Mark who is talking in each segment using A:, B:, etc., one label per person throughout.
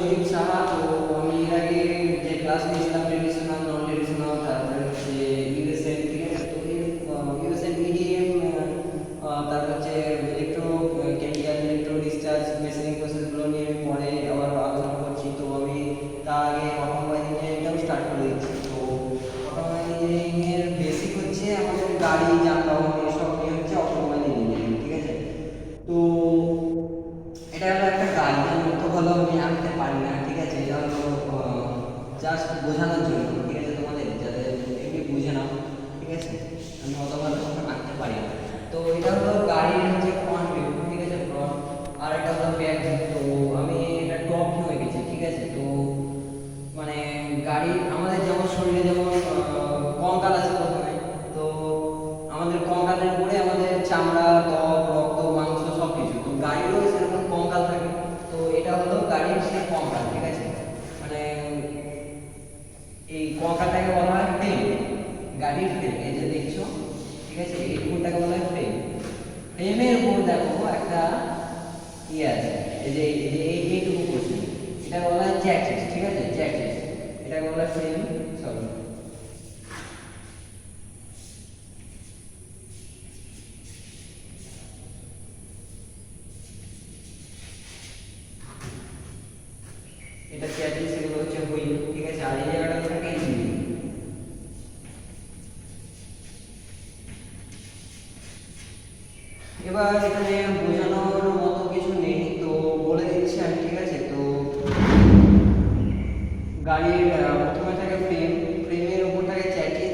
A: সন্দীপ সাহা। তো আমি এর আগে যে ক্লাস নিয়েছিলাম ট্রেডিশনাল, নন ট্রেডিশনাল, তারপরে হচ্ছে ইউএসএন, ঠিক আছে। তো ইউএসএন মিডিয়াম, তারপর হচ্ছে electro chemical, electro discharge, machining প্রসেসগুলো নিয়ে আমি পরে আবার আলোচনা করছি। তো আমি তার আগে অটোমোবাইল ইঞ্জিনিয়ারিংটাও স্টার্ট করে দিচ্ছি। তো অটোমোবাইল ইঞ্জিনিয়ারিংয়ের বেসিক হচ্ছে আমাদের গাড়ি, যানবাহন এসব নিয়ে হচ্ছে অটোমোবাইল ইঞ্জিনিয়ারিং, ঠিক আছে। তো এটা হলো একটা গাড়ি, আমি অত ভালো আমি আঁকতে পারি না, ঠিক আছে। এটা হলো জাস্ট বোঝানোর জন্য, ঠিক আছে, তোমাদের যাতে একটু বুঝে নাও, ঠিক আছে। আমি অত ভালো আঁকতে পারি না। তো এটা হলো গাড়ির হচ্ছে ফ্রন্ট ভিউ, ঠিক আছে, ফ্রন্ট। আর এটা হলো ব্যাক ভিউ। তো আমি এটা টপ ভিউ এঁকেছি, ঠিক আছে। তো মানে গাড়ি আমাদের যেমন শরীরে যেমন কঙ্কাল আছে প্রথমে, তো আমাদের কঙ্কালের উপরে আমাদের চামড়া, ত্বক, রক্ত, মাংস সব কিছু। তো গাড়িরও সেরকম কঙ্কাল থাকে। তো এটা হলো গাড়ির সেই কঙ্কাল, ঠিক আছে। মানে এই কঙ্কালটাকে বলা হয় ফ্রেম, গাড়ির ফ্রেম। এই যে দেখছো, ঠিক আছে, এই উপরটাকে বলা হয় ফ্রেম। ফ্রেমের উপর দেখো একটা ইয়ে আছে, এইটুকু করছি, এটা বলা হয় চ্যাকচিস, ঠিক আছে, চ্যাকচিস। এটাকে বলা হয় ফ্রেম, সরি। এটা চ্যাকচিস, এগুলো হচ্ছে হুইল, ঠিক আছে। আর এই জায়গাটা থাকে ইঞ্জিন। এবার এখানে বোঝানোর মতো কিছু নেই, তো বলে দিচ্ছি আমি, ঠিক আছে। তো গাড়ির প্রথমে থাকে ফ্রেম, ফ্রেমের উপর থাকে চ্যাসিস,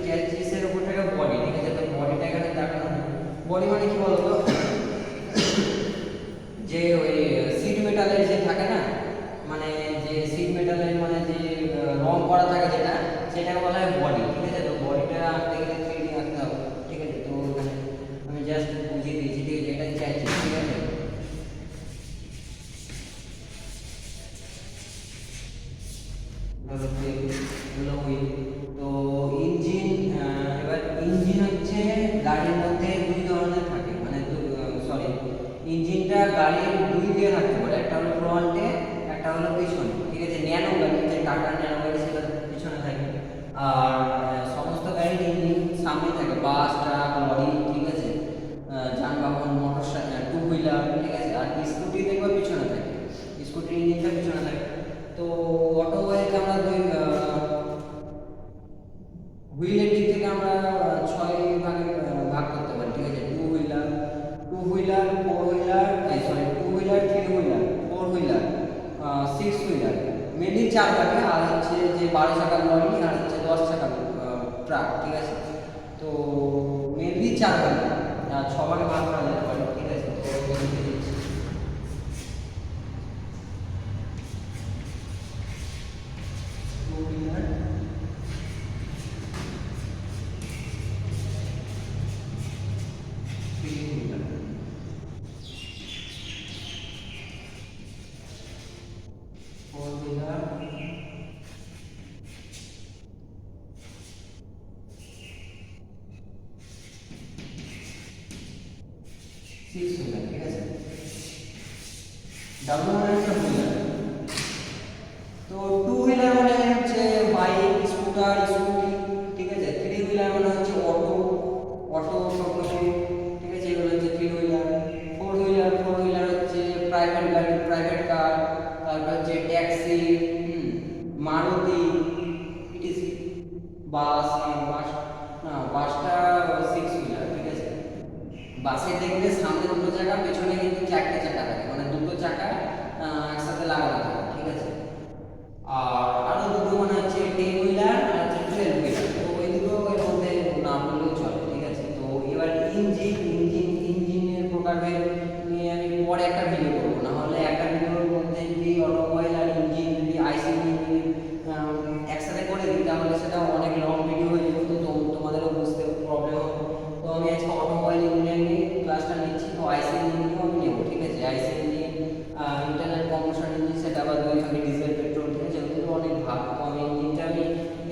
A: চ্যাসিসের উপর থাকে বডি, ঠিক আছে। তো বডিটা এখানে দেখানো হয়। বডি মানে কি বলতো, যে ওই সিট মেটালের যে থাকে না, মানে যে সিট মেটালের মানে যে রং করা থাকে যেটা, সেটাকে বলা হয় বডি, ঠিক আছে। তো বডিটা আঁকতে গেলে 3D আঁকতে হবে, ঠিক আছে। তো এখানে আমি জাস্ট বুঝিয়ে দিয়েছি, ঠিক আছে। এটা চ্যাসিস, ঠিক আছে। এগুলো হুইল। তো ইঞ্জিন, এবার ইঞ্জিন হচ্ছে গাড়ির মধ্যে দুই ধরনের থাকে, মানে সরি, ইঞ্জিনটা গাড়ির দুই দিকে থাকতে পারে, একটা হলো ফ্রন্টে, একটা হলো পিছনে, ঠিক আছে। ন্যানো গাড়ি, যে টাটা ন্যানো গাড়ি, সেটা পিছনে থাকে। আর সমস্ত গাড়ির ইঞ্জিন সামনে থাকে, বাস, ট্রাক, লরি, ঠিক আছে, যানবাহন, মোটর সাইকেল, টু হুইলার, ঠিক আছে। আর স্কুটি দেখবে পিছনে থাকে, স্কুটির ইঞ্জিনটা পিছনে থাকে। তো অটোমোবাইলকে আমরা দুই হুইলের দিক থেকে আমরা 6 ভাগে ভাগ করতে পারি, ঠিক আছে। Two wheeler, four wheeler, sorry, two wheeler, three wheeler, four wheeler, six wheeler, mainly 4 ভাগে। আর হচ্ছে যে 12 চাকার লরি, আর হচ্ছে 10 চাকার ট্রাক, ঠিক আছে। তো মেনলি 4 ভাগে, 6 ভাগে ভাগ করা যেতে পারে, ঠিক আছে। তো লিখে দিচ্ছি, two wheeler, three wheeler, four wheeler, six wheeler, ঠিক আছে। ডাবল মানে হচ্ছে হুইলার। তো টু হুইলার মানে হচ্ছে বাইক, স্কুটার, স্কুটি, ঠিক আছে। থ্রি হুইলার মানে হচ্ছে অটো, টোটো, ঠিক আছে, এগুলো হচ্ছে থ্রি হুইলার। ফোর হুইলার হচ্ছে প্রাইভেট গাড়ি, প্রাইভেট কার, তারপর হচ্ছে ট্যাক্সি, মারুতি, ইটিসি। বাস না, বাসটা সিক্স হুইলার, ঠিক আছে। বাসে দেখবে সামনে দুটো চাকা, পেছনে কিন্তু 4টে চাকা থাকে, মানে দুটো চাকা একসাথে লাগানো থাকে, ঠিক আছে। আর আরো দুটো মানে হচ্ছে 10 হুইলার আর হচ্ছে 12 হুইলার। তো ওই দুটো এর মধ্যে না বললেও চলে, ঠিক আছে। তো এবার ইঞ্জিনের প্রকারভেদ নিয়ে আমি পরে একটা ভিডিও করবো, না হলে একটা ভিডিওর মধ্যে যদি অটোমোবাইল আর ইঞ্জিন, যদি আইসি ইঞ্জিন একসাথে করে দিই, তাহলে সেটা অনেক লং ভিডিও হয়ে যাবে। তো তোমাদেরও বুঝতে প্রবলেম হবে। তো আমি আজকে অটোমোবাইল ইঞ্জিনিয়ারিং ক্লাসটা নিচ্ছি। তো আইসি ইঞ্জিনও আমি নেবো, ঠিক আছে। আইসি ইঞ্জিন, ইন্টারনাল কম্বাসন ইঞ্জিন, সেটা আবার 2 ভাগে, ডিজেল, পেট্রোল, ঠিক আছে। ওগুলো অনেক ভাগ। তো আমি ইঞ্জিনটা আমি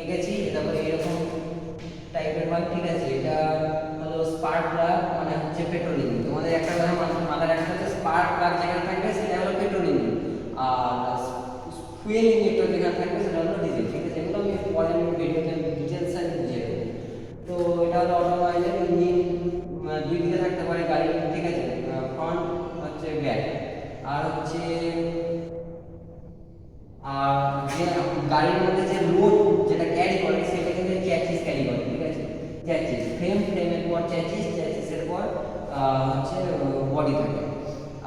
A: এঁকেছি, তারপরে এরকম টাইপের ভাগ, ঠিক আছে। এটা হলো স্পার্ক প্লাগ, মানে হচ্ছে পেট্রোল ইঞ্জিন। তোমাদের একটা কথা মাথায় রাখতে হবে, স্পার্ক প্লাগ যেখানে থাকবে সেটা হলো পেট্রোল ইঞ্জিন। আর ফুয়েল ইঞ্জেক্টর যেখানে থাকবে সেটা হলো ডিজেল, ঠিক আছে। এগুলো আমি পরে আমি ভিডিওতে ডিটেলস আমি বুঝিয়ে দেবো। তো এটা হলো অটোমোবাইলের ইঞ্জিন, দুই দিকে থাকতে পারে গাড়ি, ঠিক আছে, ফ্রন্ট হচ্ছে ব্যাক। আর হচ্ছে আর যে গাড়ির মধ্যে যে লোড যেটা ক্যারি করে সেটা কিন্তু চ্যাচিস ক্যারি করে, ঠিক আছে। চ্যাচিস ফ্রেমের পর চ্যাচিসের পর হচ্ছে বডি থাকে।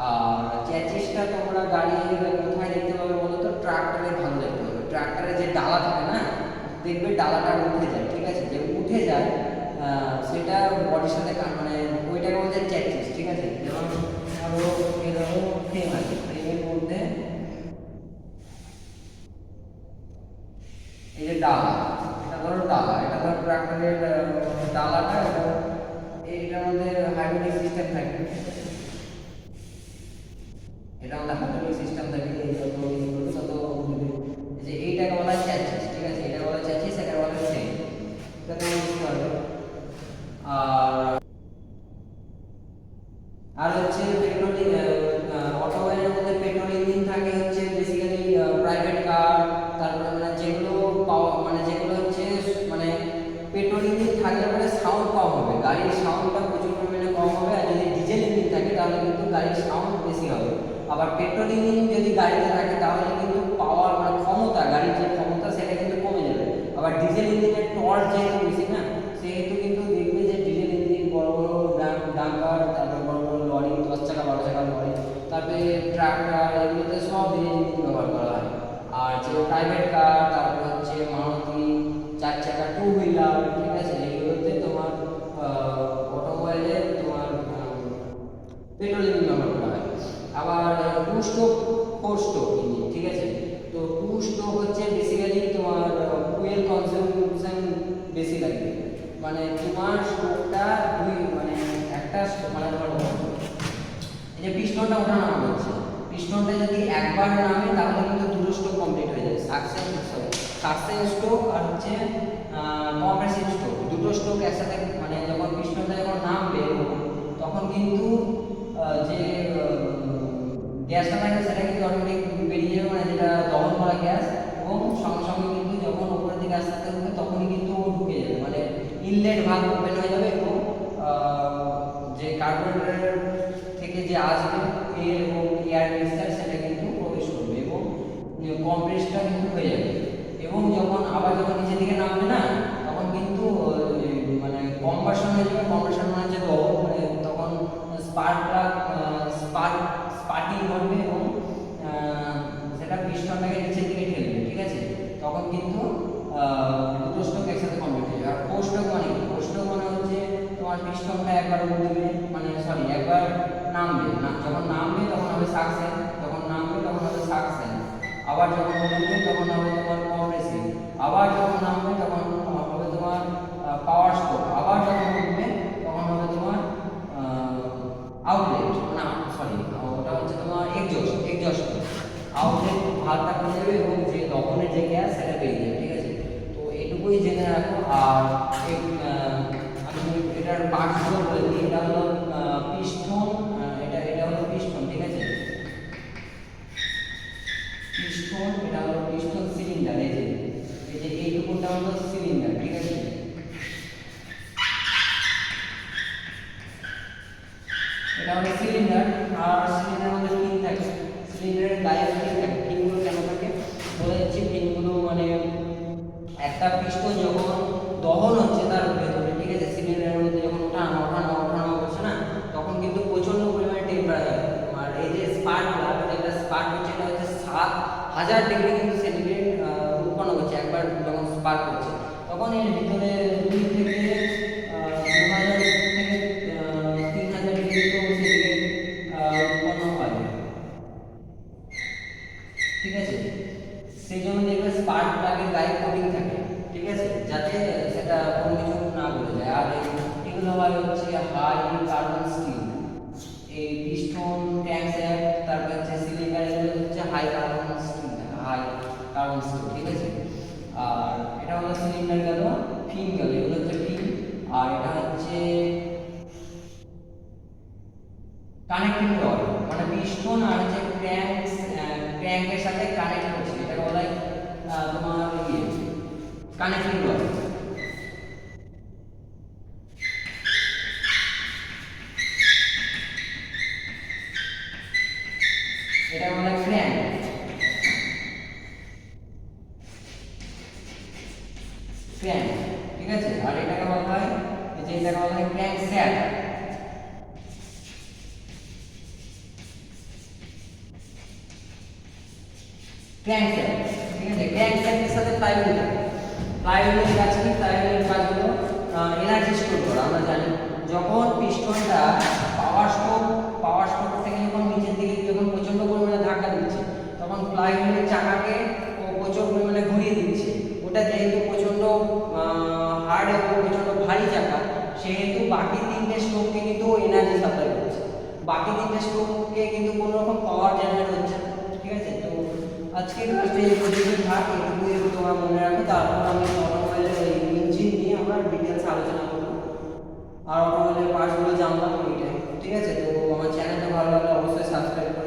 A: আর চ্যাচিসটা তোমরা গাড়ি কোথায় দেখতে পাবে বলো তো? ট্রাক্টরে ভালো দেখতে পাবে। ট্রাক্টরে যে ডালা থাকে না, দেখবে ডালাটা উঠে যায়, ঠিক আছে। যে উঠে যায় সেটা বডির সাথে মানে ওইটাকে বলতে চ্যাচিস, ঠিক আছে। যেমন ধরো এরকম ফ্রেম আছে, ফ্রেমের মধ্যে এই যে ডালা, এটা ধরো ডালা, এটা ধরো ট্রাক্টরের ডালাটা, এটার মধ্যে হাইড্রোলিক সিস্টেম থাকে, এটা মধ্যে হাইড্রোলিক সিস্টেম থাকে। এই যত তত যে এইটাকে বলা হয় চ্যাচিস, ঠিক আছে। এটা বলা চ্যাচিস, এটা বলা ফ্রেম, এটা তোমরা বুঝতে পারবে। আর আর হচ্ছে পেট্রোলিং, অটোমোবাইলের মধ্যে পেট্রোল ইঞ্জিন থাকে হচ্ছে বেসিক্যালি প্রাইভেট কার, তারপরে মানে যেগুলো মানে যেগুলো হচ্ছে মানে পেট্রোল ইঞ্জিন থাকলে পরে সাউন্ড কম হবে, গাড়ির সাউন্ডটা প্রচুর পরিমাণে কম হবে। আর যদি ডিজেল ইঞ্জিন থাকে তাহলে কিন্তু গাড়ির সাউন্ড বেশি হবে। আবার পেট্রোল ইঞ্জিন যদি গাড়িতে থাকে তাহলে কিন্তু পাওয়ার মানে ক্ষমতা, গাড়ির যে ক্ষমতা সেটা কিন্তু কমে যাবে। আবার ডিজেল ইঞ্জিনের টর্ক যেহেতু বেশি না, সেহেতু কিন্তু দেখবে যে ডিজেল ইঞ্জিন বড় বড় ডাম্পার, তারপর বড় বড় লরি, 10 চাকা 12 চাকা লরি, তারপরে ট্রাক্টর, এগুলোতে সব ডিজেল ইঞ্জিন ব্যবহার করা হয়। আর যে প্রাইভেট কার, তারপর হচ্ছে মারুতি 4 চাকা টু হুইলার, ঠিক আছে, এগুলোতে তোমার অটোমোবাইলে তোমার পেট্রোল ইঞ্জিন ব্যবহার করা হয়। আবার two stroke, four stroke engine, ঠিক আছে। তো টু স্ট্রোক হচ্ছে বেসিক্যালি তোমার ফুয়েল কনজাম্পশন বেশি লাগবে, মানে তোমার স্ট্রোকটা দুই মানে একটা মানে ধরো এই যে পিস্টনটা ওঠা নামা করছে, পিস্টনটা যদি একবার নামে তাহলে কিন্তু দুটো স্ট্রোক কমপ্লিট হয়ে যাবে। সাকসেন স্ট্রোক আর হচ্ছে কম্প্রেসিভ স্ট্রোক, দুটো স্ট্রোক একসাথে মানে যখন পিস্টনটা যখন নামবে তখন কিন্তু যে গ্যাসটা থাকে সেটা কিন্তু অটোমেটিক বেরিয়ে যাবে, মানে যেটা দহন করা গ্যাস, এবং সঙ্গে সঙ্গে কিন্তু যখন উপরের দিকে আস্তে আস্তে ঢুকবে তখনই কিন্তু ও ঢুকে যাবে, মানে ইনলেট ভালভ ওপেন হয়ে যাবে এবং যে কার্বোরেটর থেকে যে আসবে এয়ার এবং এয়ার মিক্সচার সেটা কিন্তু প্রবেশ করবে এবং কম্প্রেসটা কিন্তু হয়ে যাবে। এবং যখন আবার যখন নিচের দিকে নামবে না তখন কিন্তু মানে কম্বাসন হয়ে যাবে। কম্বাসন মানে যে দহন, মানে তখন স্পার্কিং ঘটবে এবং সেটা পিস্টনটাকে নিচের দিকে ঠেলবে, ঠিক আছে। তখন কিন্তু দুটো স্ট্রোক একসাথে কমপ্লিট হয়ে যাবে। আর ফোর স্ট্রোক মানে কি? ফোর স্ট্রোক মানে হচ্ছে তোমার পিস্টনটা একবার উঠবে, মানে সরি একবার নামবে না, যখন নামবে তখন হবে সাকসেন, যখন নামবে তখন হবে সাকসেন, আবার যখন উঠবে তখন হবে তোমার কম্প্রেসিভ, আবার যখন নামবে তখন হবে তোমার পাওয়ার স্ট্রোক, আবার যখন উঠবে তখন হবে তোমার আউটলেট, না সরি ওটা হচ্ছে তোমার এক্সজস্ট আউটলেট ভালটা খুলে যাবে এবং যে দহনের যে গ্যাস সেটা বেরিয়ে যাবে, ঠিক আছে। তো এটুকুই জেনে রাখো। আর আমি এটার পার্টসগুলো বলে দিই। এটা হলো পিস্টন, এটা হলো পিস্টন, ঠিক আছে। পিস্টন, এটা হলো পিস্টন সিলিন্ডার, এই যে এইটুকুটা হলো সিলিন্ডার, ঠিক আছে। এটা হলো সিলিন্ডার। আর সিলিন্ডারের মধ্যে পিন থাকে, সিলিন্ডারের গায়ে পিন থাকে। পিনগুলো কেন থাকে বলে যাচ্ছি। পিনগুলো মানে একটা পিস্টন যখন দহন হচ্ছে তার ভেতরে, ঠিক আছে, সিলিন্ডারের মধ্যে যখন ওঠানো করছে না তখন কিন্তু প্রচন্ড পরিমাণে টেম্পারেচার, আর এই যে স্পার্ক প্লাগ, যেটা স্পার্ক হচ্ছে এটা হচ্ছে 7000 ডিগ্রি কিন্তু সেন্টিগ্রেড উৎপন্ন করছে একবার যখন স্পার্ক করছে। তখন এর ভিতরে 2 থেকে 2000 থেকে 3000 ডিগ্রি সেন্টিগ্রেড উৎপন্ন হয়, ঠিক আছে। সেই জন্য দেখবে স্পার্ক প্লাগের গায়ে কোটিং থাকে, ঠিক আছে, যাতে সেটা কোনো কিছু না বলে যায়। আর এগুলো হয় হচ্ছে হাই কার্বন স্টিল, এই পিস্টন, ক্র্যাঙ্কশ্যাফট, তারপর হচ্ছে সিলিন্ডার, এগুলো হচ্ছে হাই কার্বন স্টিল, ঠিক আছে। আর এটা হলো সিলিন্ডার গেল, ফিন গেল, এগুলো হচ্ছে ফিন। আর এটা হচ্ছে কানেক্টিং রড, মানে পিস্টন আর হচ্ছে ক্র্যাঙ্কের সাথে কানেক্ট করছে, এটাকে বলা হয় তোমার কানেক্টিং রড। এটা বলা হয় ক্র্যাঙ্ক। ক্র্যাঙ্ক, ঠিক আছে। আর এটাকে বলা হয়, এই যে এটাকে বলা হয় ক্র্যাঙ্ক শ্যাফট। ক্র্যাঙ্ক শ্যাফট, ঠিক আছে। ক্র্যাঙ্ক শ্যাফটের সাথে ফ্লাইহুইল থাকে। ফ্লাইহুইলের কাজ কি? ফ্লাইহুইলের কাজ হলো এনার্জি স্টোর করা। আমরা জানি যখন পিস্টনটা পাওয়ার স্ট্রোক থেকে যখন নিচের দিকে যখন প্রচন্ড পরিমাণে ধাক্কা দিচ্ছে, তখন ফ্লাইহুইলের চাকাকে প্রচুর পরিমাণে ঘুরিয়ে দিচ্ছে। ওটা যেহেতু প্রচন্ড হার্ড এবং প্রচন্ড ভারী চাকা, সেহেতু বাকি তিনটে স্ট্রোককে কিন্তু এনার্জি সাপ্লাই করছে। বাকি তিনটে স্ট্রোককে কিন্তু কোনো রকম পাওয়ার জেনারেট হচ্ছে না, ঠিক আছে। তো আজকে ক্লাসটা এই পর্যন্ত থাক, এটুকুই তোমরা মনে রাখো। তারপর আমি অটোমোবাইলের এই ইঞ্জিন নিয়ে আমরা ডিটেলস আলোচনা করবো, আর অটোমোবাইলের পার্টসগুলো জানলাম এইটাই, ঠিক আছে। তো আমার চ্যানেলটা ভালো লাগলে অবশ্যই সাবস্ক্রাইব করে